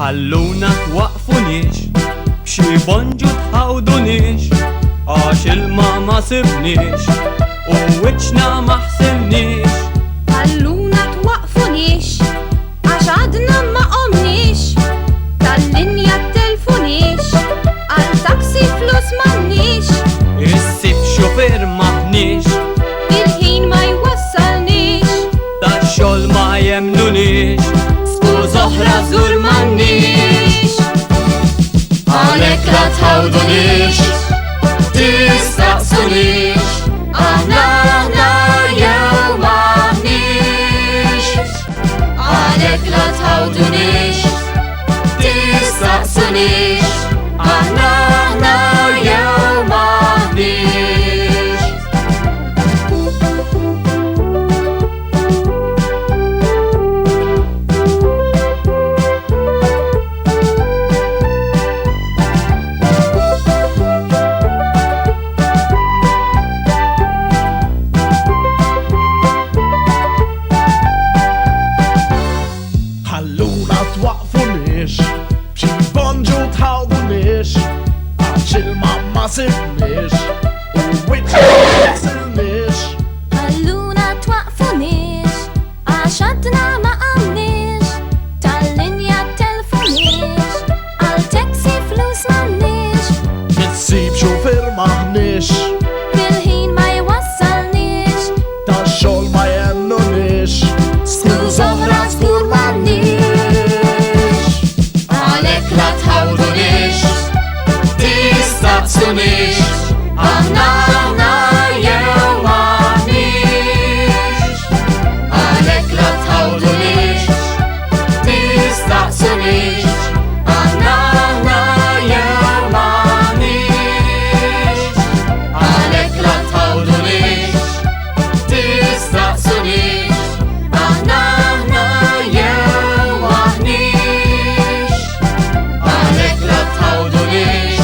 ħalluna twaqfunix, b'xi bonġu tħawdunix, għax ilma ma sibniex, u wiċċna ma ħsibniex. ħalluna twaqfunix, għax għadna ma qomniex, tal-linja t-telfunix, għal taksi flus m'għandniex. Issib xufier maħniex, il-ħin ma jwassalniex, tax-xogħol ma jemnunix, skuż oħra żgur m'għandniex. Għalhekk la tħawdunix, tistaqsunix, aħna jew m'aħniex. Għalhekk la tħawdunix, tistaqsunix, aħna jew m'aħniex. ħalluna twaqfunix, b'xi bonġu tħawdunix, għax il-mamma sibniex, u wiċċna ma ħsibniex. ħalluna twaqfunix, għax għadna ma qomniex, tal-linja t-telfunix, għal taksi flus m'għandniex. Issib xufier maħniex, il-ħin ma jwassalniex, tax-xogħol ma jemnunix, skuż oħra żgur m'għandniex. Għalhekk la tħawdunix, tistaqsunix, aħna jew m'aħniex. Għalhekk la tħawdunix, tistaqsunix, aħna jew m'aħniex. Għalhekk la tħawdunix, tistaqsunix, aħna jew m'aħniex. Għalhekk la tħawdunix,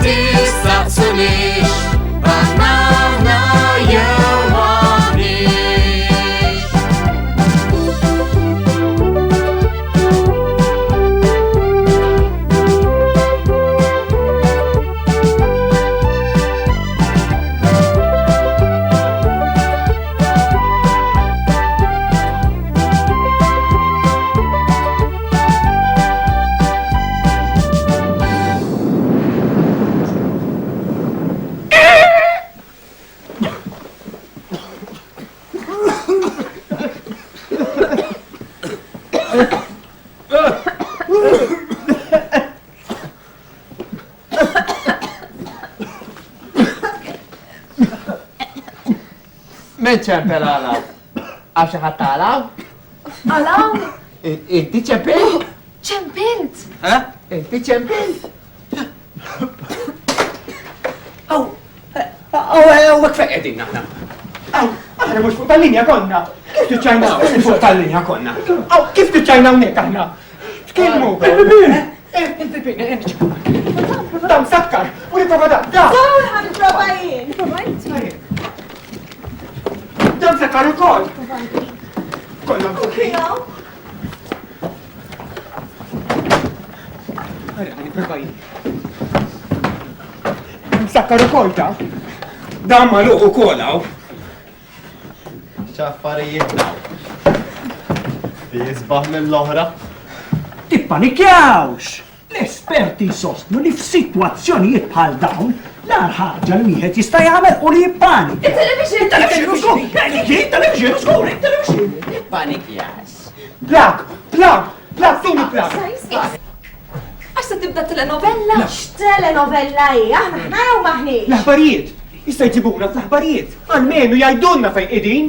tistaqsunix, aħna jew m'aħniex. Men ċempel għalaw? Għaw xaħat għalaw? Għalaw? Inti ċempel? ċempilt! Inti ċempel? Aw, għek feqedin naħna. Aw, aħna mux fuq tal-linja konna. Kif tuċajna fuq tal-linja konna? Aw, kif tuċajna unnek aħna? Tkellmu. Inti bini, dam sakkar, u li prova da. Dawn ħad prova jien! Dam sakkar u kol. Kolla mfuki. Għani prova jien. Dam sakkar u kol ta. Dam maluq u kolaw. ċaffarijiet naw. Jizbaħ mill-oħra. Tippanikjawx! L-esperti sostnu li f'sitwazzjonijiet bħal dawn l-ar ħaġa li wieħed jista' jagħmel u li jippanik. Il-television! Il-television! Panikjax. Plak, fini plak. Għax se tibda telenovella? X'telenovella hija? Aħna ħna jew maħniex? L-aħbarijiet. Jista' jġibuna fl-aħbarijiet. Almenu jgħidulna fejn qegħdin.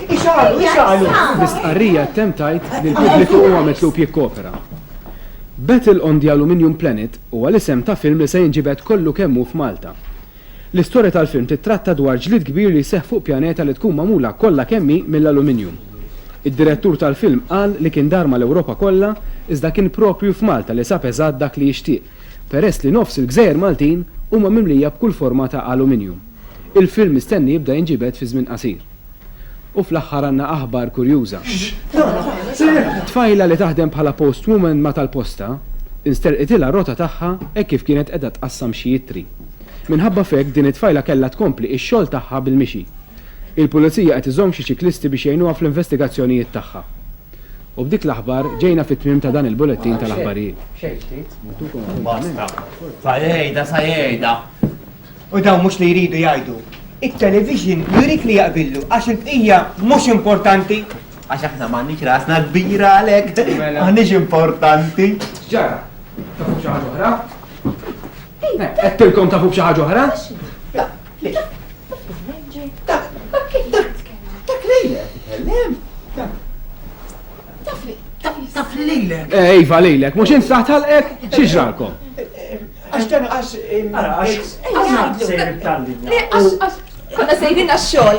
Ixalu. L-istqarrija temtajt li l-pubbliku huwa mitlub jikkopera. Battle on the Aluminium Planet huwa l-isem ta' film li se jinġibed kollu kemmu f'Malta. L-istorja tal-film titratta dwar ġlid kbir li seħħ fuq pjaneta li tkun magħmula kollha kemmi mill-aluminium. Id-direttur tal-film qal li kien dar mal-Ewropa kollha iżda kien propju f'Malta li sab eżatt dak li jixtieq, peress li nofs il-Gżejjer Maltin huma mimlija b'kull forma ta' aluminium. Il-film mistenni jibda jinġibed fi żmien qasir. U fl-aħħar għandna aħbar kurjuża. Tfajla li taħdem bħala postwoman ma tal-posta, insterqitilha rota tagħha hekk kif kienet qiegħda tqassam xi jittri. Minħabba fek din it-tfajla kellha tkompli x-xogħol tagħha bil-mixi. Il-pulizija qed iżomm xi ċiklisti biex jgħinuha fl-investigazzjonijiet tagħha. U b'dik l-aħbar ġejna fit-tmiem ta' dan il-bulettin tal-aħbarijiet. Basta. Sajjejda. U dawn mhux li jridu jgħidu. Il-television jurik li jaqbillu għax il-bqija mhux importanti. Għax aħna m'għandniex rasna kbira għalhekk. M'għandniex importanti. Ġara, tafu b'xi ħaġa oħra? Qedtilkom tafu b'xi ħaġa oħra? Dak lejlek. Taf li lejlek. Iva lejlek, mhux int taħtalqek, xi ġralkom? Għax dan għax. Konna sejrin għax-xogħol.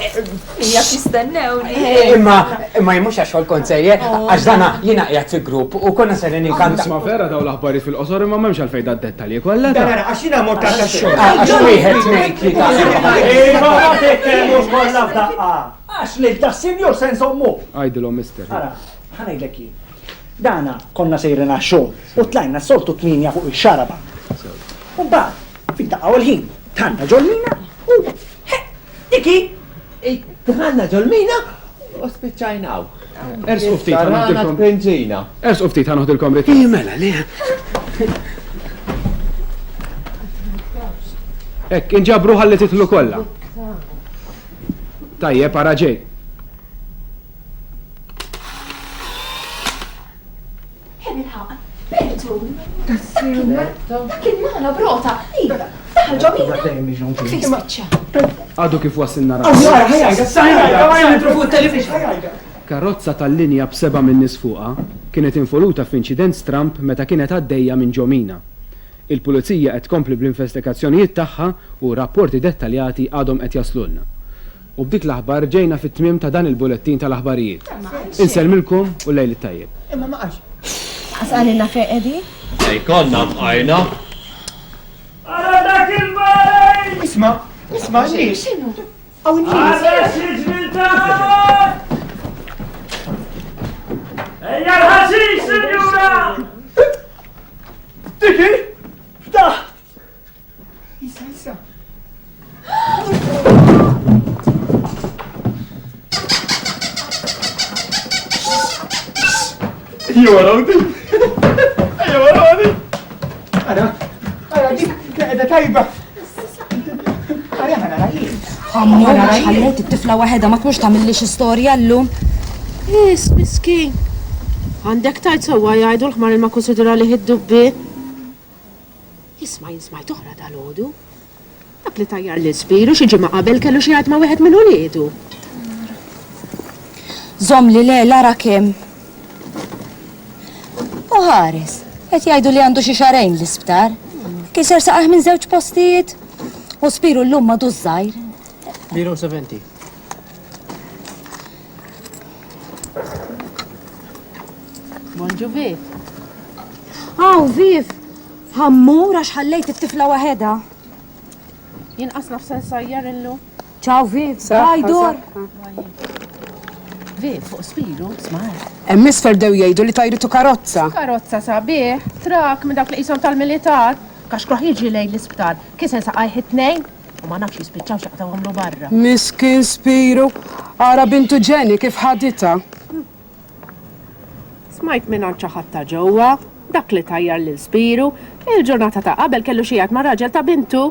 Hija tistennewni. Imma jmux għax xogħol konsejje, għax dana jiena qiegħed fi grupp u konna serin inkanta. Isma' vera daw l-aħbarijiet fil-qosor imma m'hemmx għalfejn dat-dettalji kollha. Dan għax jiena mort tax-xogħol. Għax wieħed ngħid li Għax li da-senjor se nsommu. Għajdilhom mister. Ara, ħanajdlek jien. Dana konna sejrin għax-xogħol u tlajna soltu 8 fuq ix-xaraba. U mbagħad fid-daqqa u l-ħin tħanna ġolmina u Diki! Tħanna ġolmina u spiċċajnaw. Ersqu ftit ħanoħdilkom. Benzina. Ersqu ftit ħanoħdilkom rit. Mela li. Ekk, inġabru ħalli titlu kollha. Tajjeb, ara ġej. Kien magħna brota. Iva, daħal ġomina. Kif spiċċa? Għadu kif wasilna Karozza tal-linja b'7 min nies fuqha kienet involuta f'inċident stramp meta kienet għaddejja minn ġomina. Il-pulizija qed tkompli bl-investigazzjonijiet tagħha u rapporti dettaljati għadhom qed jaslulna. U b'dik l-aħbar ġejna fit-tmiem ta' dan il-bulettin tal-aħbarijiet. Inselmilkom u lejl it-tajjeb. Imma ma qax. Għasalina feqedi? Konna mqajna. Ara dak il-baj! Isma' li. X'inhu? Ara x'ġbiltan! Ejja l-ħaxix, sinjura! Diki? Da! Issa. Ara, dik qiegħda tajba. Ara rajjin. Ammur, ħallejt it-tifla waħedha ma tmux tagħmillix istorja llum. Miskin. Għandek tajt sewwa jgħidu l-ħmar il-ma konsidera li ħid-dubbi. Jisma' toħra dal-ħodu. Dak li tajjar l-ispiru xi ġimgħa qabel kellu xi jgħid ma' wieħed minn uliedu. Żomm li le lara kemm. U ħares, qed jgħidu li għandu xi xarejn l-isptar. Kiser saqaħ minn żewġ postijiet. U spiru llum madu żgħir. 70. Bonġu Viv. Viv. Ħammur għax ħallejt it-tifla waħedha. Jinqas nafsen sajjar illu. Ciao Viv, għajdur. Viv, fuq spiru, smar. Emmis ferdew jgħidu li tajritu karozza. Karozza sabiħ, trak minn dak li jisom tal-militar. Kax kroħ jiġi lejn l-isptar. Kisen saqaj it-tnejn u ma nafx jispiċċaw xaqtaw għamlu barra. Miskin Spiru, ara bintu ġeni kif ħadita. Smajt minn ċaħatta ġewwa, dak li tajjar l-Spiru, il-ġurnata ta' qabel kellu xijat ma' raġel ta' bintu.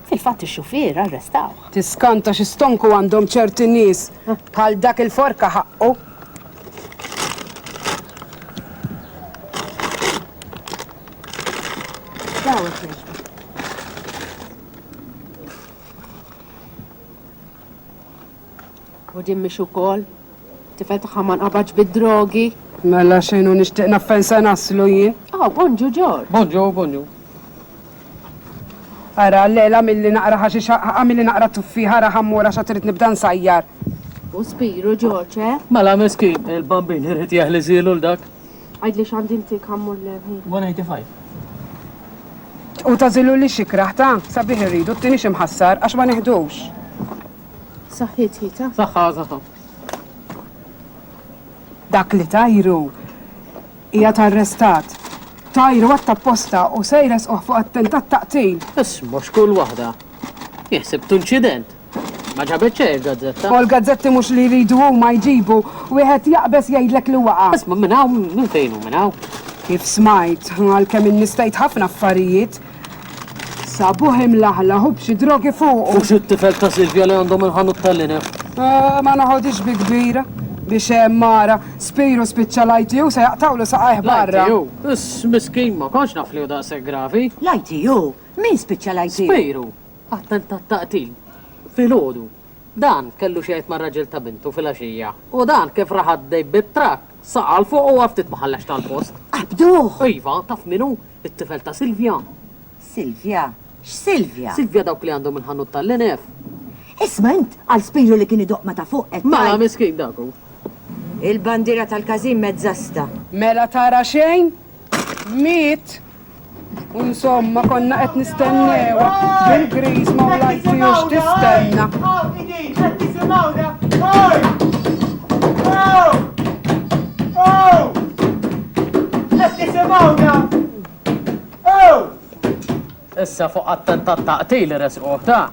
Fil-fatt ix-xufier arrestaw. Tiskanta xi stonku għandhom ċerti nies bħal dak il-forka ħaqqu. U dimmi xukol, tifel taħħa ma nqabadx bid-drogi. Mela xejnu nixtieq naffen se naslu jien. Bonġu ġor. Bonġu. Ara l-lela milli naqra ħaxi milli naqra tuffiħa raħammura xa trid nibda nsajjar. U Spiru ġorġ, Mela miskin, il-bambin irrid jaħli zilu l-dak. Għajd li xandinti kammur l-ħin. 185. U tażilu li xikraħ ta' sabiħ irridu t-tini ximħassar għax ma neħdux. Saħħit jita. Saħħa. Dak li tajru hija arrestat. Tajru għatta apposta u sejres fuq attentat taqtil. Mux kull waħda. Jessibtu inċident. Ma ġabetx il-gazzetta. U l-gazzetti mux li jridu ma jġibu u jħed jaqbes jgħidlek li waqa. Isma minnaw, minn fejnu minnaw? Kif smajt, għal-kem innistajt ħafna affarijiet. Sabuħ imlaħlaħu b'xi drogi fuq. U xit-tifel ta' Silvja li għandhom il-ħanut tal-linef. Ma naħodix bi kbira. Biex mara, Spiru spiċċa lajti u se jaqtawlu saqajh barra. Miskin ma konx naf li u daqseg gravi. Lajti ju, min spiċċa lajti? Spiru, attentat taqtil. Fil-ħodu. Dan kellu xejt ma' raġel ta' bintu fil-axija. U dan kif raħad dej bit-trak. Saqal fuq u għaftit maħallax tal-post. Abduħ! Iva, taf minu? It-tifel ta' Silvja. Silvja? X'Silvja? Silvja dawk li għandhom il-ħanut tal-linef. Isma' int għal Spiru li kien idoqma ta' fuq qed. Mela miskin daku. Il-bandira tal-kazin mezzasta. Mela tara xejn? Miet. Insomma, konna qed nistennewa bil-gris ma u lajti u x'tistenna. Issa fuq attentat taqtil resquh ta'.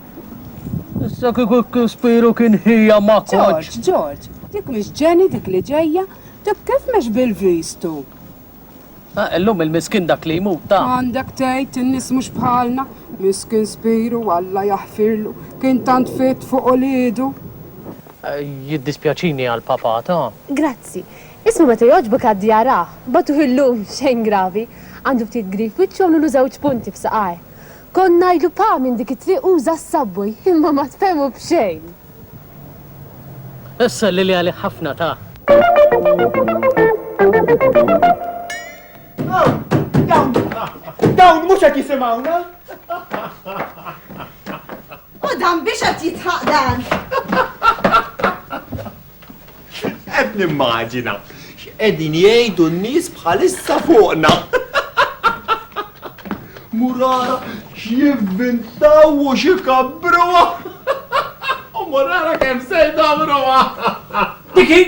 Issa kieku Spiru kien hija ma' koċ. George, dik mhix ġeni dik li ġejja, dik kif mhux bil-vistu. Illum il-miskin dak li jmut ta'. Għandek tgħid in-nies mhux bħalna, miskin Spiru Alla jaħfirlu, kien tant fit fuq olidu. Jiddispjaċini għal papa ta'. Grazzi. Ismu meta jogħġbok għad-djara, batu illum xejn gravi, għandu ftit grif wiċċu għamlu żewġ punti f'saqaj. Konna ngħidlu pa minn dik it-triq uża s-subway, imma ma tfehmu b'xejn. Issa li għali ħafna ta'. Dawn mhux qed jisimgħuna. U dan biex qed jitħaq dan. Qed nimmaġina x'qegħdin jgħidu n-nies bħalissa fuqna. Murara x'jivvintaw u x'ikabbruha. U murara kemm se jdabruha. Diki!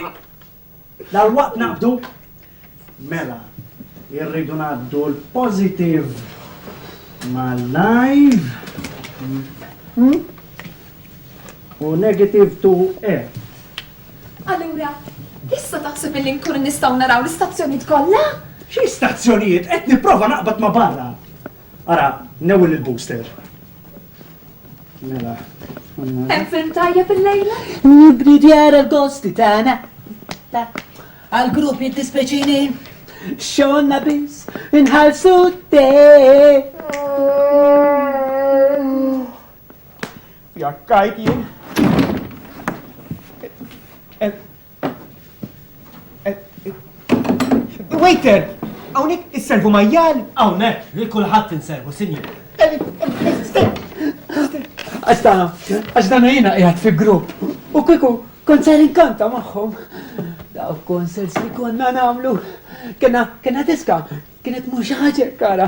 Dal-waqt naqbdu. Mela, jirridu ngħaddu l-positive mal-live u negative to air. Allura, issa taħseb illi nkunu nistgħu naraw l-istazzjonijiet kollha? Xi stazzjonijiet qed nipprova naqbad ma' barra. Ara, newwel il-booster. Mela. Hemm film tajjeb il-lejla? Nibni djar għal-gosti tana. Għal-grupp jittispeċini. Xonna bis, inħalsu te. Jakkajt jien. Waiter, hawnhekk isservu majjal. Hawnhekk, li kulħadd inservu, sinjur. Għaxdana jina qiegħed fi grupp. U kieku kont ser inkanta magħhom. Daw konsers li konna nagħmlu. Kena diska, kienet mhux ħaġa kara.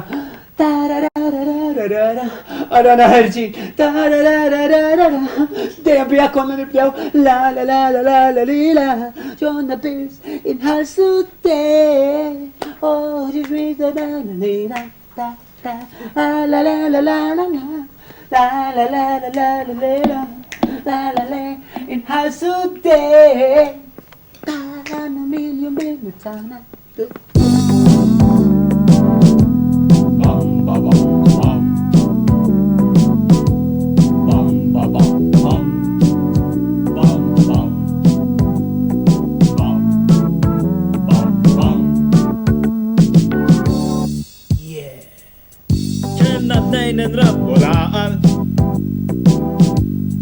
Tarararararara, ara naħerġi. Tarararararara, dejjem bija konna nibdew la la la la la la li la. Ġonna bis inħallsu te. Oh, ġiġwida la la li la ta ta. La la la la la la la. La la la la la la la la. La la la inħallsu te. Tana miljon tana. Kenna t-nejn nrabbu laqal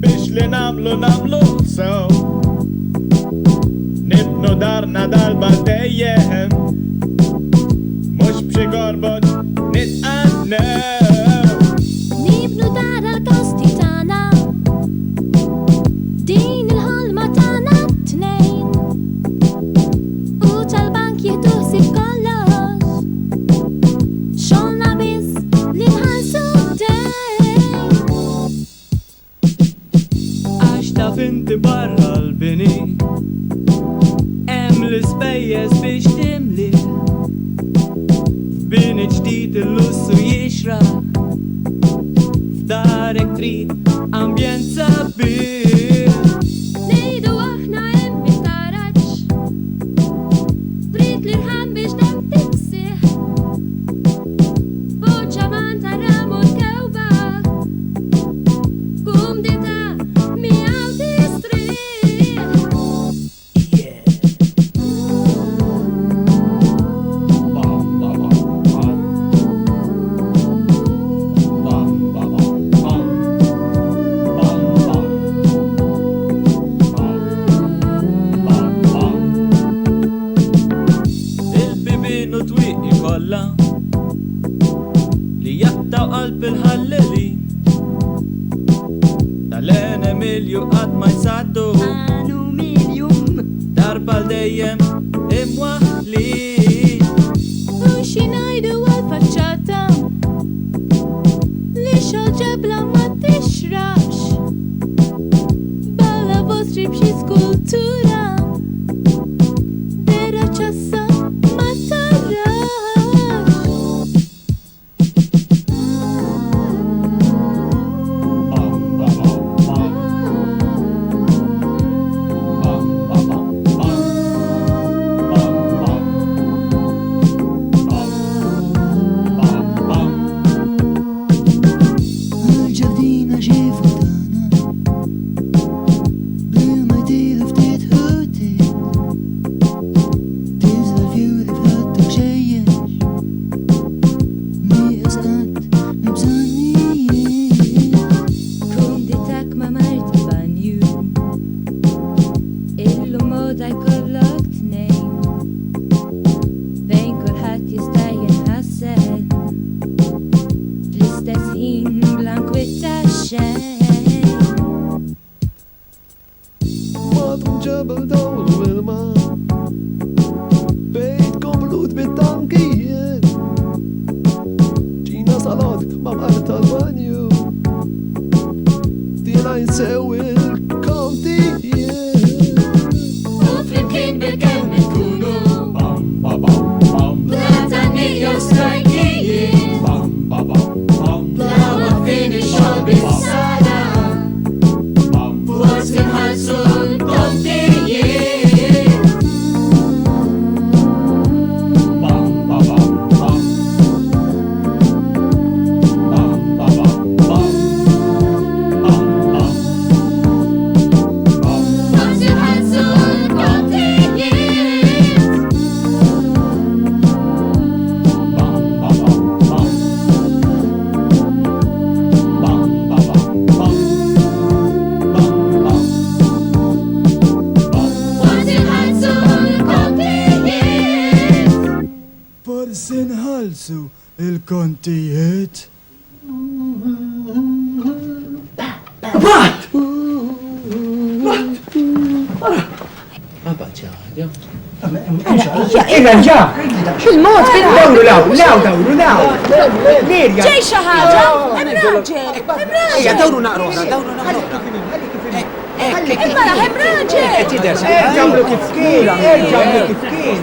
biex li namlu sew. Nibnu darna darba dejjem mux b'xi gorbot nitqannew. Nibnu dar għal-kosti tana, din il-ħolma tana t-tnejn, u tal-bank jituħsib kollox, xolna biz li nħalsu d-dejn. Għax taf inti barra l-bini, hemm l-ispejjeż esperienza bir. Nejdu aħna hemm il-karaġġ. Trid li rħam biex dak tiksih. Boċċa man taramu l-kewba. Kum dita miegħu tistrih. Il-bibin u twiqi kolla li jaqtaw qalb il-ħalleli tal-ene milju qatt ma jsaddu Għanu miljum. darba l-dejjem imwaħli. U xinajdu għal-facċata li xoġebla ma tixrax. Balla vostri b'xi skultura dera ċassa ma tarrax. Il-ġardina ġifutana bil ma jtilu ftit ħuti Tizla fjuri fħatta xejjex Miqas qatt mibżannijiet Kum ditak ma marti banju illu moda jkollok tnejn fejn kulħadd jista' jinħassel fl-istess ħin blankwità xejn. Madum ġebel dawl u ilma bejt komplut bit-tankijiet ġina saladik ma' marta l-banju dina jsewi l-kontijiet. U flimkien bil-kemm inkunu bla tannija u strajkijiet bla waqfin ix-xogħol bis-sala forsi nħallsu l-kontijiet. Forsi nħallsu l-kontijiet. Forsi nħallsu l-kontijiet. Forsi nħallsu il-kontijiet. Bat! Irranġa! Il-mod Dawru law, dawru law! Mirja! ġej xi ħaġa. Hemm raġel. Ejja, dawru naqru oħra, dawru naqru oħra. Imma hemm raġel. Erġamlu kif kien, erġamlu kif kien.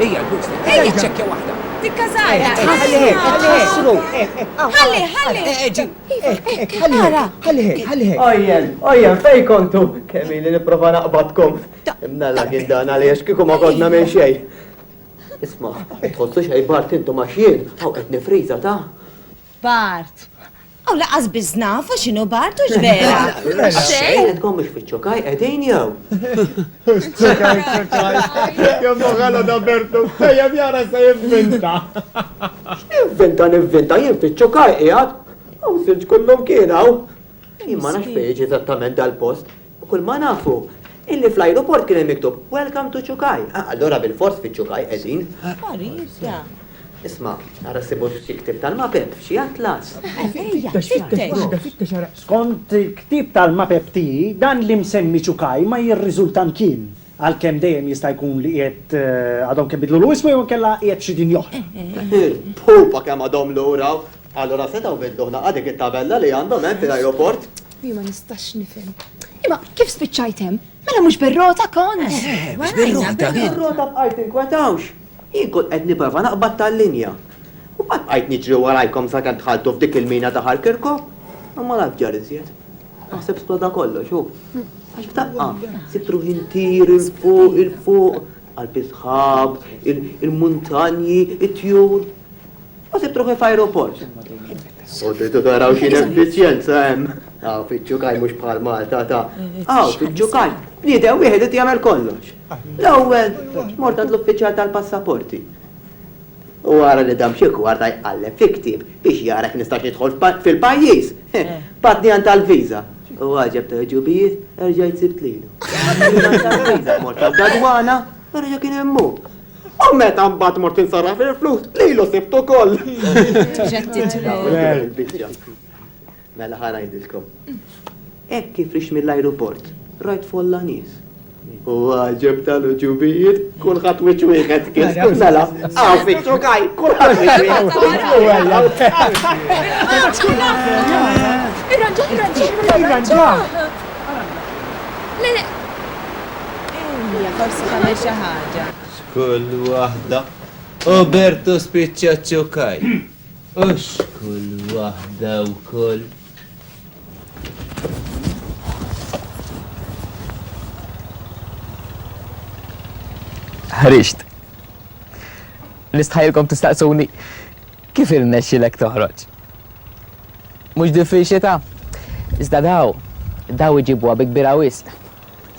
Ejja, l-busta. Ejja, ċekkja waħda. Tikka żgħira. Ħalli hekk, ħalli hekk. Ojjen, fej kontu? Kemmi li niprofa naqbadkom. Imna la għindana li jaxkiku ma kodna minn xej. Isma, tħossu xej Bart intu maċjien, għaw qed nifriza ta' Bart. Aw laqas biznafu x'inhu Bart u x'vera. Xej, għedkom biex fitxokaj, edin jew. Jemmu għala da Bertu, sejja bjara se jivvinta. Nivvinta, jien fitxokaj, ijad. Għaw silġ kullum kienaw. Jien ma nafx bieġi eżattament dal-post. U kull ma nafu, illi fl-aeroport kien miktub Welcome to Ċukaj. Allora bil-fors fi Ċukaj edin. Marita. Isma, għara sibu x-ktib tal-mapep, xie atlas. Skont il-ktib tal-mapep tiegħi, dan li msemmi ċukaj ma jirriżultan kien. Għal-kem dejjem jista' jkun li qiegħed għadhom kemm bidlu l-wismu jew kella qiegħed xi din joħra. Il-pupa kemm għadhom lura. Allora setgħu bidluħna għadik it-tabella li għandhom hemm fil-aeroport. Ma nistax nifhem. Imma kif spiċċajtem? Mela mhux bir-rota kont. Ir-rota bqajt inkwetawx. Jien kont qed nipprova naqbad tal-linja. U bad bqajt niġri warajkom sakemm tħaltu f'dik il-mina ta' Ħalkirkop. Ma naf ġar iżjed. Naħseb sploda kollox, u. Għax b'taqqa, sibtru intir il-fuq, għal-bisħab, il-muntanji, it-tjur. U sibtru f'aeroport. U tridu taraw xin effiċjenza hemm. Għaw, fil-ġukaj mux bħal Malta ta' għaw, fil-ġukaj, bniedem wieħed qed jagħmel kollox. L-ewwel, morta l-uffiċjal tal-passaporti. U għara li dam xieku għarda jqallem fi ktib biex jara kif nistax nidħol fil-pajjiż. Batni għan tal-viża. U għaġeb ta' ġubijiet, erġajt sibt lilu. Tal-viża, mort tal-gadwana, erġa kien immu. U meta mbagħad mort insarraf il-flus, lilu sibtu koll. Mela ħana jindilkom. Ek kif rix mill-aeroport, rajt folla nies. U għaġeb tal-ġubijiet, kulħadd wiċċ wieħed kien. Mela, għaw fiċ-ċukaj, kulħadd wiċċ wieħed. Le. Forsi tagħmel xi ħaġa. Kull waħda. Oberto spiċċa ċukaj. Ux kull waħda wkoll. ħriġt. Nistħajlkom tistaqsuni kif irnexxilek toħroġ. Mhux diffiċli ta' iżda daw iġibuha bi kbira wisq.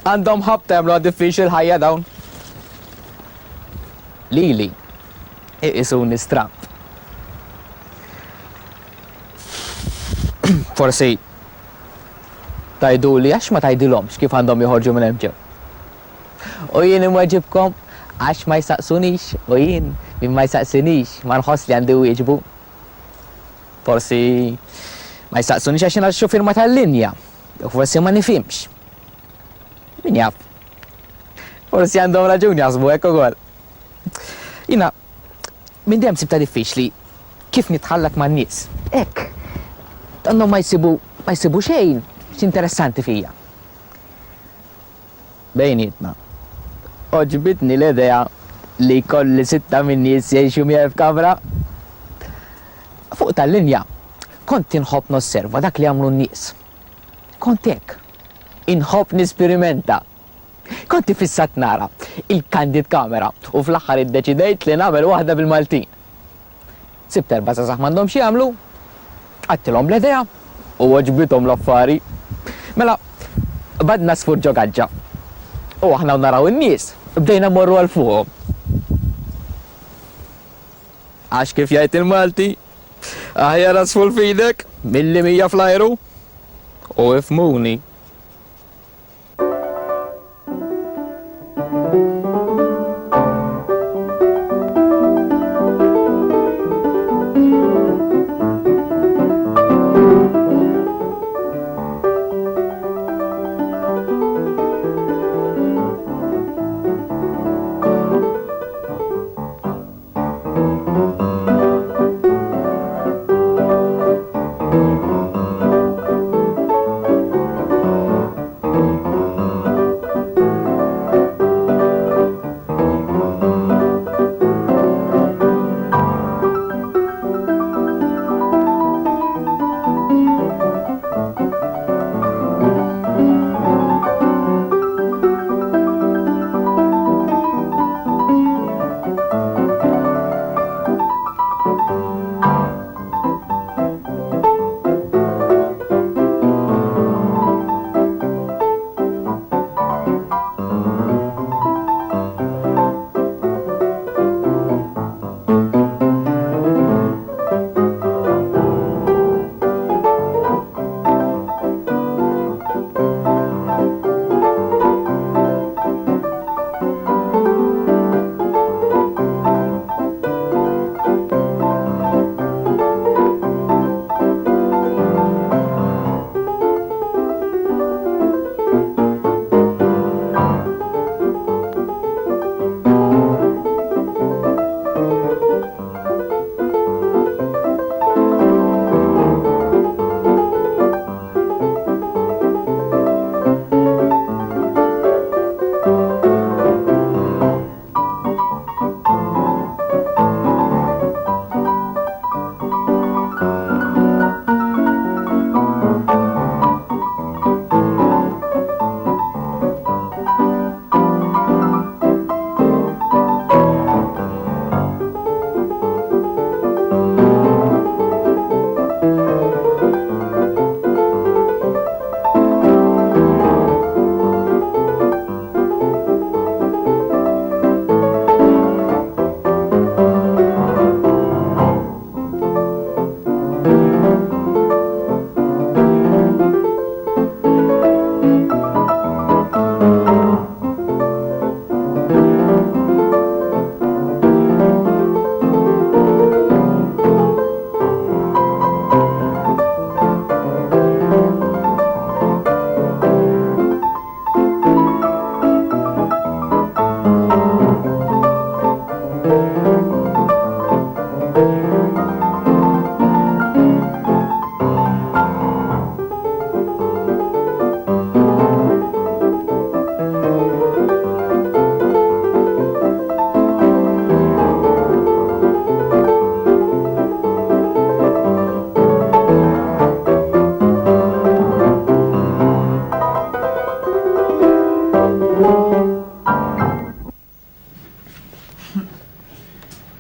Għandhom ħabta jagħmluha diffiċli ħajja dawn. Lili iqisuni stramp. Forsi tajduli għax ma tajdilhomx kif għandhom joħorġu minn hemm ġew. U jien imweġibkom għax ma jsaqsunix, u jien min ma jsaqsinix, ma nħoss li għandi wieġbu. Forsi ma jsaqsunix għax jien għal-xufir ma tal-linja, u forsi ma nifimx. Min jaf. Forsi għandhom raġuni jaħsbu hekk ukoll. Jina, minn dejjem sibta diffiċli kif nitħallak man-nies. Hekk. Għandhom ma jsibu xejn x'interessanti fija. Bejnietna. Oġbitni l-idea li kolli 6 minn nies jgħixu miegħi f'kamra. Fuq tal-linja, kont inħobb nosserva dak li għamlu n-nies. Kont hekk. Inħobb nisperimenta. Kont ifissat nara il-kandid kamera u fl-aħħar iddeċidejt li nagħmel waħda bil-Maltin. Sibt 4 sasaħ m'għandhom xi jagħmlu, għattilhom l-idea u oġbithom l-affari. Mela, badna sfur ġogaġġa. U aħna naraw in-nies, bdejna morru għal fuqhom. Għax kif jgħid il-Malti, aħjar asful fidek milli 100 fl-ajru u ifmuni.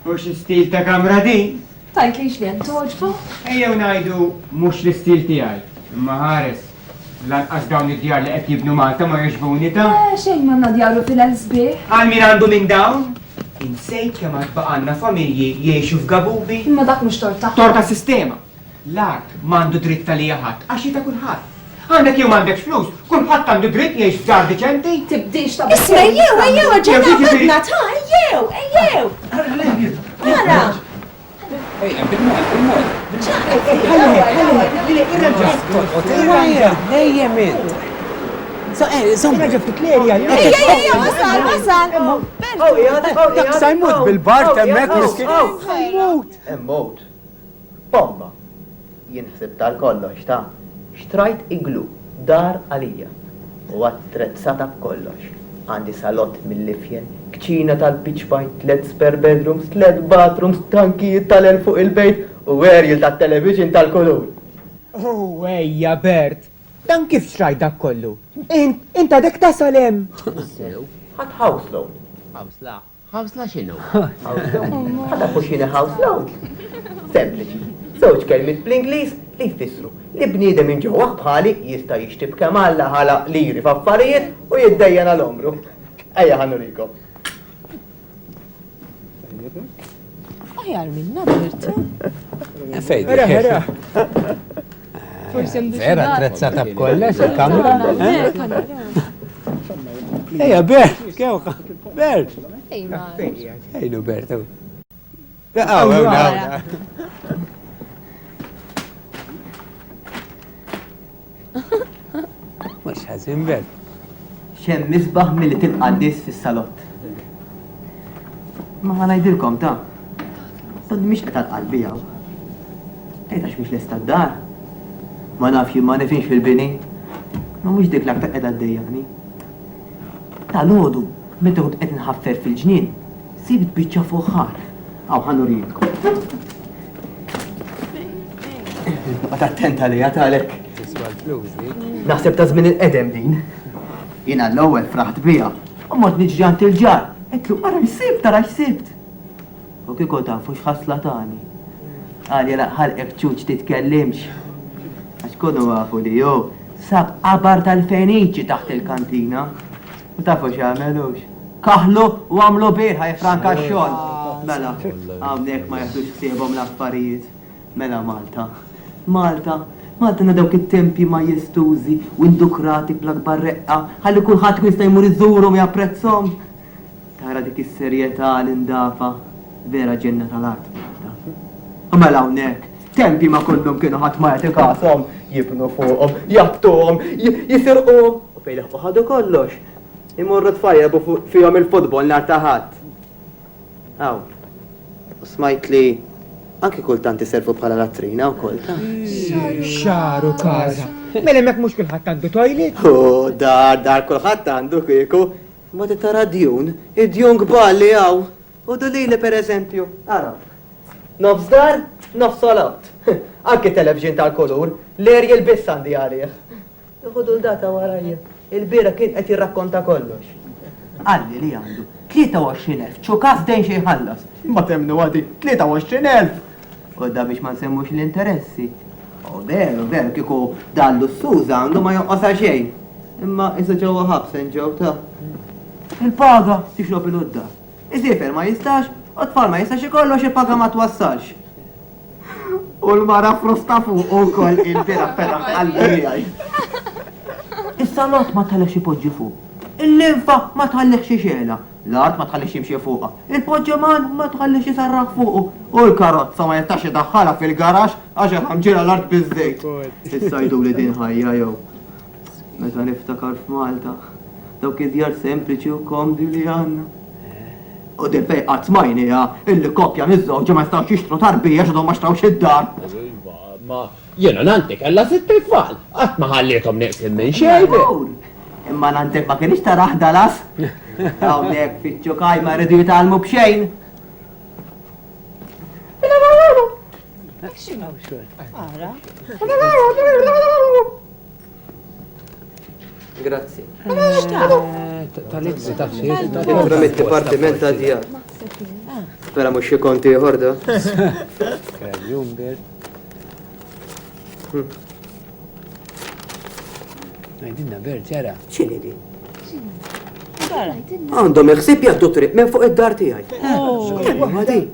Mux l-stil ta' kamra din? Tajt li xvjen toġbu? Ejjew ngħidu mhux l-istil tiegħi. Imma ħares, lanqas dawn id-djar li qed jibnu Malta ma jogħġbuni ta'. Xejn manna djaru fil-elsbieħ. Għal min għandu minn dawn? Insejt kemm għad baqanna familji jgħixu f'gabubi. Imma dak mhux torta. Torta sistema. L-art m'għandu dritt tal ħadd għax ta' kulħadd. Għandek jew m'għandekx flus, kulħadd għandu dritt jgħix f'dar deċenti. Tibdix ta' Isma ejjew, ġenna badna ta' ejjew. Ara. Sajmut bil-bar temmek miskin. Emmot. Bomba. Jien ħsib tal-kollox ta' xtrajt iglu dar għalija u attrezzata b'kollox. Għandi salott mill-lifjen, kċina tal-pitch pint, 3 spare bedrooms, 3 bathrooms, tankijiet tal-el fuq il-bejt u aerial tat-television tal-kulur. Oh, ejja Bert, dan kif xtrajt dak kollu? Inta dek ta' salem. Ħat house loan. House la xinu? Ħata fuxini house loan. Sempliċi. Żewġ kelmiet bl-Ingliż li jfissru li bniedem minn ġewwa bħali jista' jixtib kemm alla ħala liri f'affarijiet u jiddejjen għal-omru. Ejja ħanurikom. Ajar minna Bert. Fejdi. Vera attrezzata b'kollox il-kamra. Ejja, Bert, kewka. Bert. Ejnu Bert. Mux ħazin Bert. Xem misbaħ mill-li tilqaddis fis-salott. Ma ħanajdilkom ta' tad mhix qed qalbi hawn. Tgħidax mhix lesta d-dar. Ma nafx ma nifinx fil-bini. Ma mhux dik l-aktar qiegħda d-dejjani. Tal-għodu, meta kont qed inħaffer fil-ġnien, sibt biċċa fuq ħar. Aw ħanurikom. Ma tattenta li għatalek. Naħseb ta' żmien il-qedem din. Jiena l-ewwel fraħt biha. U mod niġri għand il-ġar. Qedlu ara x'sibt tara x'sibt. U kieku tafu x'ħassla tani. Għalja laqħalqek ċuċ titkellimx. Għax kunu għafu li jew sab qabar tal-feniċi taħt il-kantina. U tafu x'għamelux. Kaħlu u għamlu birħa jifranka x-xogħol. Mela, hawnhekk ma jaħdux ħsiebhom l-affarijiet. Mela Malta. Malta dawk it-tempi ma jistużi u indukrati bl-akbar reqqa, ħalli kulħadd jista' jmur iżurhom japprezzhom. Tara dik is-serjetà l-indafa, vera ġenna tal-art. Mela hawnhekk, tempi ma kollhom kienu ħadd ma jagħti kasom, jibnu fuqhom, jattuhom, jisirquhom u fejn leħqu ħadu kollox. Imorru tfajjabu fihom il-futbol nhar ta' ħadd. Aw, u smajt li anki kultant iservu bħala latrina u kultant. Xaru kaza. Mela mek mhux kulħadd għandu toilet? Oh, dar kulħadd għandu kieku. Ma tara djun, id-djun kbar li hawn. U dulili pereżempju, ara. Nofs dar, nofs salott. Anki television tal-kulur, l-erjel biss għandi għalih. Iħodu l-data warajja. Il-bira kien qed jirrakkonta kollox. Għalli li għandu 23,000 ċukas dejn xi jħallas. Ma temnu għadi 23,000. U da biex ma nsemmux l-interessi. U veru, kieku dallu s-suza għandu ma jonqosa xejn. Imma issa ġewwa ħabsen ġew ta' il-paga tixlob il-udda. Iżifer ma jistax, u tfal ma jistax ikollox il-paga ma twassalx. U l-mara frusta fuq ukoll il-bira pera qalbi għaj. Is-salott ma tħallekx ipoġġi fuq. Il-linfa ma tħallekx xela. L-art ma tħallix jimxie fuqa. Il-poġġeman ma tħallix jisarraħ fuqu. U l-karozza ma jistax jidaħħala fil-garax għax ħamġira l-art biż-żejt. Issa jdu li din ħajja jew. Meta niftakar f'Malta, dawk id-djar sempliċi u komdi li għandna. U din fej qatt smajnija illi koppja miż-żewġ ma jistgħux jixtru tarbija x'għadhom ma xtrawx id-dar. Ma jiena nanti kella 6 tfal, qatt ma ħallithom neqsim minn xejn. Imma nantek ma kienx taraħ dalas. Hawnhekk fiċ-ċukaj ma rridu jitgħallmu b'xejn. Grazzi. Tal-eżi ta' Ikra mit-dipartiment ta' djar. Spera mhux xi konti ieħor da. Għajdinna Bert, jara. X'inhi din? Għandhom il-ħsieb jgħaddu triq minn fuq id-dar tiegħi. X'kellma din?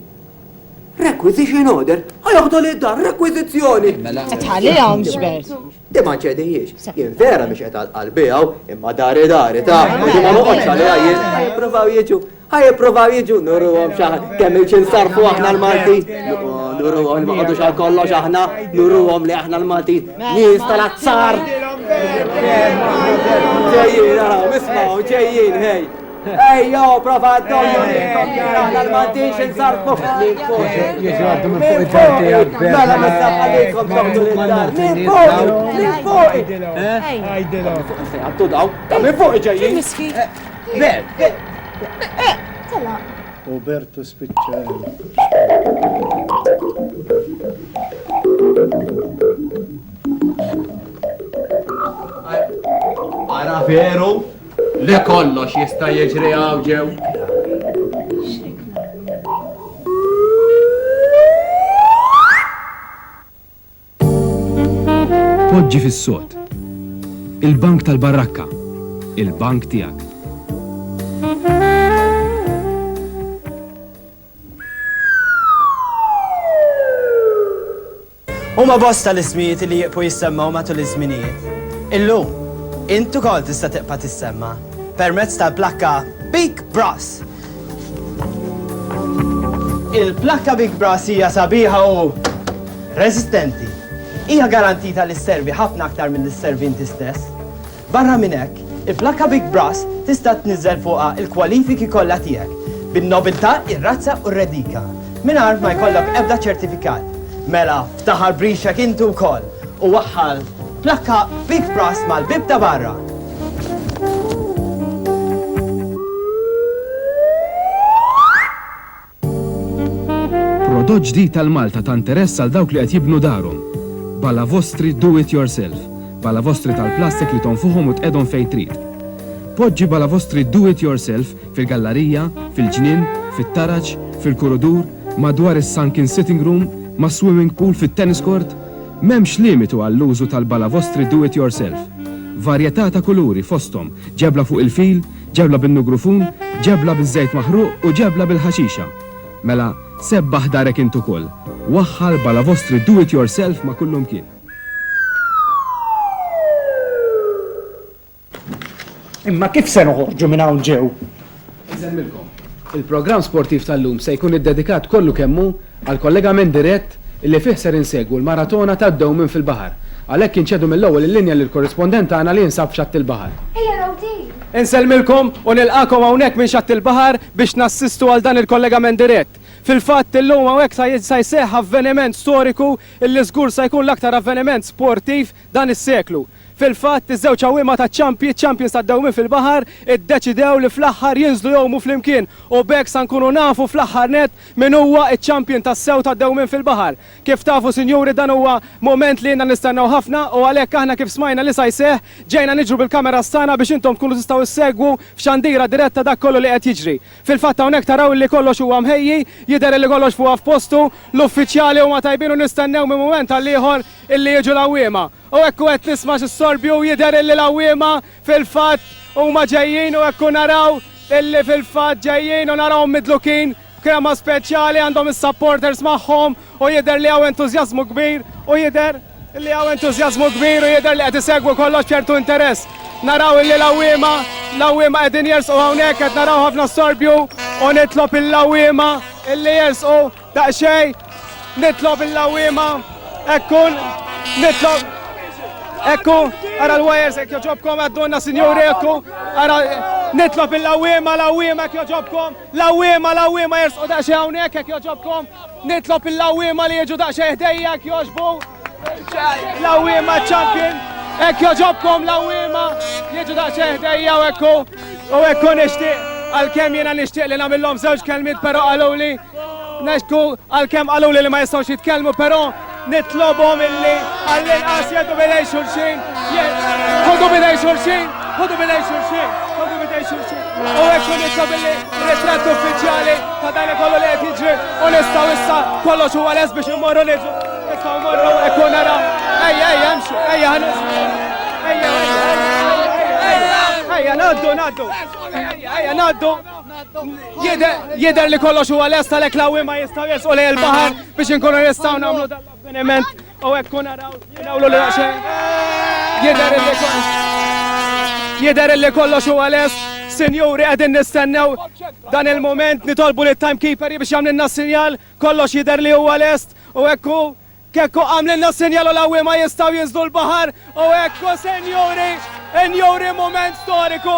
Requisition order, ħajaħdu li d-dar, rekwizizjoni. Tħallihom xbert. Di ma ċedijiex, jien vera biex qed għal-bijaw, imma dari ta' di ma noqgħodx għalija jien. Ħajjippruvaw jiġu, nurruhom xaħna, kemm il-ċin sarfu aħna l-Malti. Nurruhom ma qogħdux għal kollox aħna, nurruhom li aħna l-Malti. Nies tal-azzar. Ġejjin, naraw, isma'w, ġejjin, hej. Ejjo, prova d-donju aħna l-Malti xinsarfu. Jiġu għaddu minn fuq id-dar tiegħek Bert. Mela nista' għalikom toħdu l-dar. Min fuq! Għajdilhom. Għaddu daw, ta' min fuq ġejjin. Bert. Roberto Spiccielli. Ara veru? Le kollox jista' jiġri hawn ġew. Poġġi fis-sod. Il-bank tal-barrakka. Il-bank tiegħek. Huma bosta l-ismijiet li jiqpu jissemmaw matul iż-żminijiet. Illum, intu kol tista' tiqpa tissemma permezz tal-plakka Big Brass. Il-plakka Big Brass hija sabiħa u resistenti. Hija garantita li sservi ħafna aktar minn isservi inti stess. Barra minn hekk, il-plakka Big Brass tista' tniżżel fuqha il-kwalifiki kollha tiegħek bin-nobiltà, ir-razza u r-redika mingħajr ma jkollok ebda ċertifikat. Mela, ftaħar brixek intu wkoll u waħħal plakka Big Brass mal-bib ta' barra. Prodott ġdid tal-Malta ta' interess għal dawk li qed jibnu darhom. Bala vostri do it yourself. Bala vostri tal-plastik li tonfuhom u tqedhom fejn trid. Poġġi bala vostri do it yourself fil-gallerija, fil-ġnien, fit-taraġ, fil-kurudur, madwar is-sunken sitting room, ma' swimming pool fit-tennis court, m'hemmx limitu għall-użu tal-bala vostri do it yourself. Varjetà ta' kuluri fosthom, ġebla fuq il-fil, ġebla bin-nugrufun, ġebla biż-żejt maħruq u ġebla bil-ħaxixa. Mela, sebbaħ darek intu koll. Waħħal bala vostri do it yourself ma' kullum kien. Imma kif se noħorġu minn hawn ġew? Nżemmilkom. Il-programm sportiv tal-lum se jkun iddedikat kollu kemmu għal kollegament dirett illi fih ser insegwu l-maratona tad-dewmien fil-baħar. Għalhekk inċedu mill-ewwel il-linja lill-korrispondent għana li jinsab f'xatt il-baħar. Ejja Rawdi. Insellmilkom u nilqakom hawnhekk minn xatt il-baħar biex nassistu għal dan il-kollegament dirett. Fil-fatt illum hawnhekk sa jseħħ avveniment storiku illi żgur se jkun l-aktar avveniment sportiv dan is-seklu. Fil-fatt iż-żewġ għawima ta' champions ta' dewmien fil-baħar iddeċidew li fl-aħħar jinżlu jowmu flimkien u bekk sa nkunu nafu fl-aħħar net min huwa iċ-champion tas-sew ta' dewmien fil-baħar. Kif tafu sinjuri dan huwa moment li jiena nistennew ħafna u għalhekk aħna kif smajna li sa jseħħ ġejna niġru bil-kamera stana biex intom tkunu tistgħu issegwu f'xandira diretta dak kollu li qed jiġri. Fil-fatt hawnhekk taraw li kollox huwa mħejji, jidher li kollox fuqha f'postu, l-uffiċjali huma tajbin u nistennew minn mument għal ieħor illi jiġu l-għawwiema. U ekku qed nisma' x'issorbju jidher illi l-għawwiema fil-fatt huma ġejjin u ekku naraw illi fil-fatt ġejjin u narawhom midlukin krema speċjali għandhom is-supporters magħhom u jidher li hawn entużjażmu kbir u jidher li hawn entużjażmu kbir u jidher li qed isegwu kollox ċertu interess. Naraw illi l-għawwiema qegħdin jersqu hawnhekk qed naraw ħafna sorbju u nitlob il-għawwiema illi jersqu daqsxejn nitlob il-għawwiema ekkun nitlob Ekku, ara l-wires, ekku ġobkom għaddunna, signori, ekku, ara Nitlob il-lawima jekk joġobkom. Lawima jersqu daqsxejn hawnhekk jekk joġobkom. Nitlob il-lawima li jiġu daqsxejn ħdejja jekk joġbu. Lawima champion. Jekk joġobkom lawima jiġu daqsxejn ħdejja u ekku nixtieq għalkemm jiena nixtieq li nagħmilhom żewġ kelmiet però qaluli nexku għalkemm qaluli li ma jistgħux jitkellmu però nitlobhom illi għall-inqas jgħidu bidej xulxin. Ħodu bidej xulxin. U ekku nitlob illi ritratt uffiċjali ta' dan kollu li qed jiġri u nistgħu issa kollox huwa les biex immorru niġu. Nistgħu mmorru ekku naraw. Ejja emxu, ejja naddu. Jidher li kollox huwa les tal-hekk lawima jistgħu jersqu lejn il-baħar biex inkunu nistgħu nagħmlu dan l-avveniment u ekku naraw inawlu li daqsxejn. Jidher li kollox huwa les. Sinjuri qegħdin nistennew dan il-moment nitolbu lit-timekeeper biex jagħmlilna sinjal kollox jidher li huwa lest u ekku kekku għamlilna sinjal u l-għawima jistgħu jinżlu l-baħar u ekku senjuri moment storiku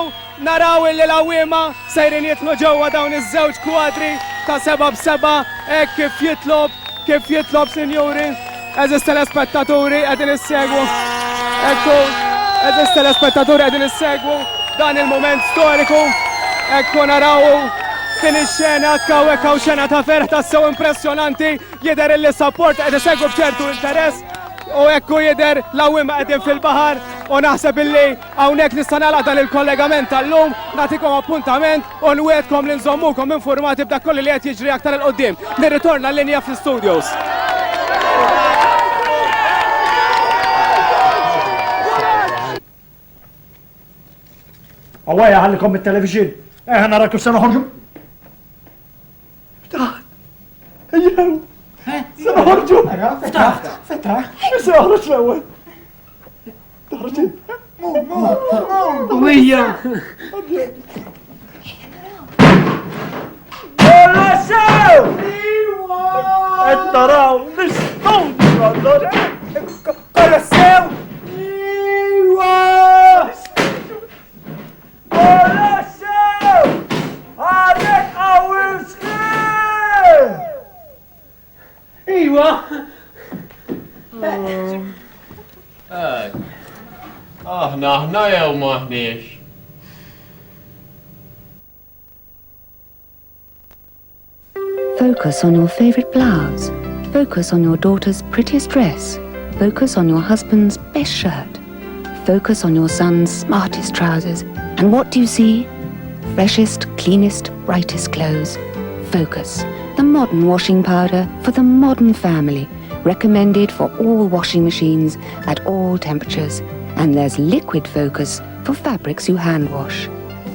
naraw illi l-għawima sejrin jitlu ġewwa dawn iż-żewġ kwadri ta' 7x7 hekk kif jitlob sinjuri eżis telespettaturi qegħdin issegwu ekku eżis telespettaturi qegħdin issegwu dan il-moment storiku, ekku naraw din ix-xena hawn xena ta' ferħ tassew impressjonanti, jidher illi support qed isegwu b'ċertu interess u ekku jidher l-għawima qegħdin fil-baħar u naħseb illi hawnhekk nista' nagħlaq dan il-kollegament tal-lum, nagħtikom appuntament u nwiegħdkom li nżommukom informati b'dak kollu li qed jiġri aktar il qudiem. Nirritorna l-linja fl-studios. Għawaja għallikom il-television. Nara kif se noħorġu. Ejjew. Se noħorġu. Fetaħ. Se noħorġ l-ewwel. Toħroġ. Wija. Kolla sew! Qed taraw nistgħu allora. Kolla sew! Iwa! Aħna jew maħniex. Focus on your favorite blouse. Focus on your daughter's prettiest dress. Focus on your husband's best shirt. Focus on your son's smartest trousers. And what do you see? Freshest, cleanest, brightest clothes. Focus, the modern washing powder for the modern family. Recommended for all washing machines at all temperatures. And there's liquid Focus for fabrics you hand wash.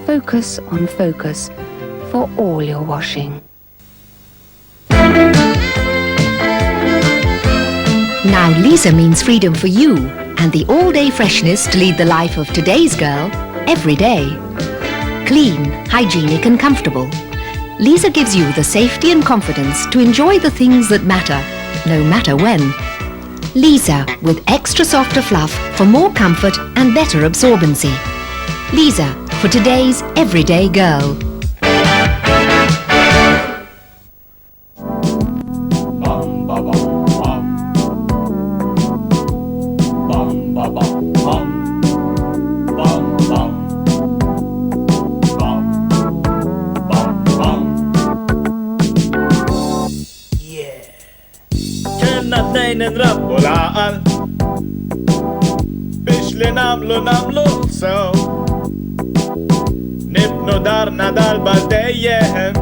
Focus on Focus for all your washing. Now Lisa means freedom for you and the all-day freshness to lead the life of today's girl every day. Clean, hygienic and comfortable. Lisa gives you the safety and confidence to enjoy the things that matter, no matter when. Lisa with extra softer fluff for more comfort and better absorbency. Lisa for today's everyday girl. Nrabbu l-aqal biex li namlu sew nibnu darna darba dejjem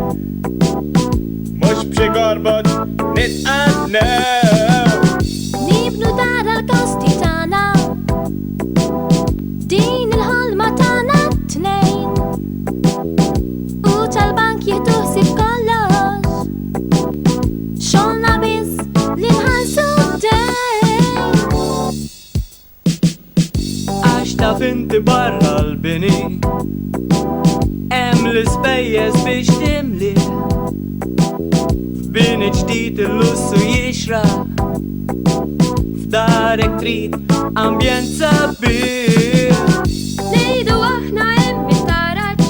mux b'xi gorbot nitqannew nibnu dar għal-kosti tana din il-ħolma tana t-tnejn u tal-bank jituħsib kollox xolna biz li nħalsu taf inti barra l-bini hemm l-ispejjeż biex timli f'bini ġdid il-lussu jixra f'darek trid ambjent sabiħ ngħidu aħna hemm it-taraġġ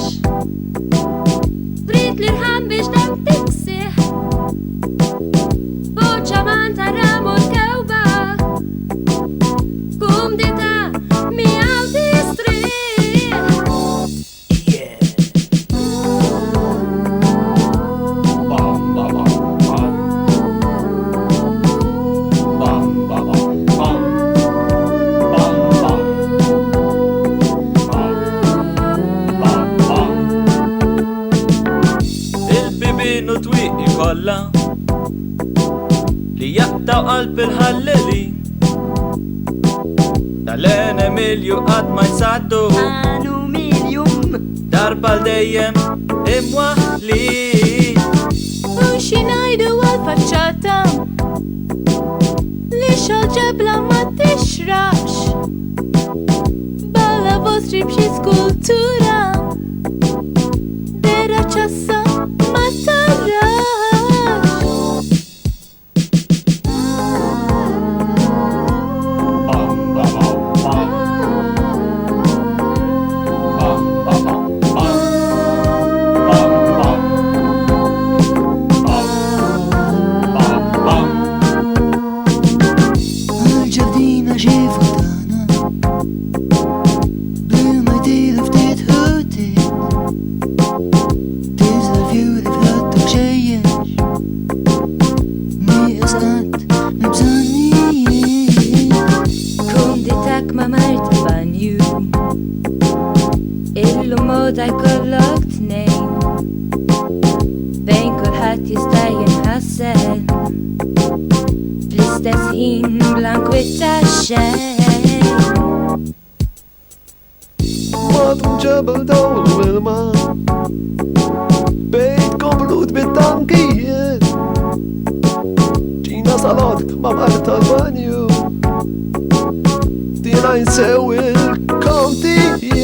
Metta u qalb il-ħalleli Tal-ene milju qatt ma jsaddu Anu miljum Darba l-dejjem imwaħli U xinajdu għal-facċata Li xalġebla ma tixrax Balla vostri b'xi skultura Dera ċassa ma tarrax Ġardina ġifutana bil-Malti ftit ħuti Tizla fjuri fl-ħattu xejjex Mi isqat mibżanni Kunditak ma marti banju Illu moda jkollok tnejn Bejn kulħadd jista' jinħassel Fl-istess ħin blankwita xejn Madum ġebel dawl u ilma Bejt komplut bit-tankijiet Ġina salatik ma marta l-banju Dina jinsewi l-kontijiet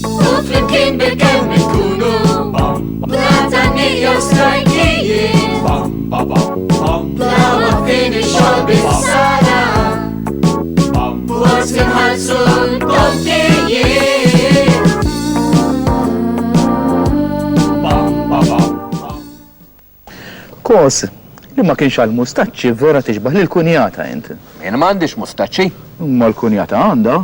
U flimkien bil-kelm nkunu Blatani jew strajkijiet Bla waqfin ix-xogħol bis-sala Forsi nħallsu l-kontijiet Kos, li ma kienx għal-mustaċċi vera tiġbaħ li l-kunjata inti. Jien m'għandix mustaċċi. Ma l-kunjata għandha.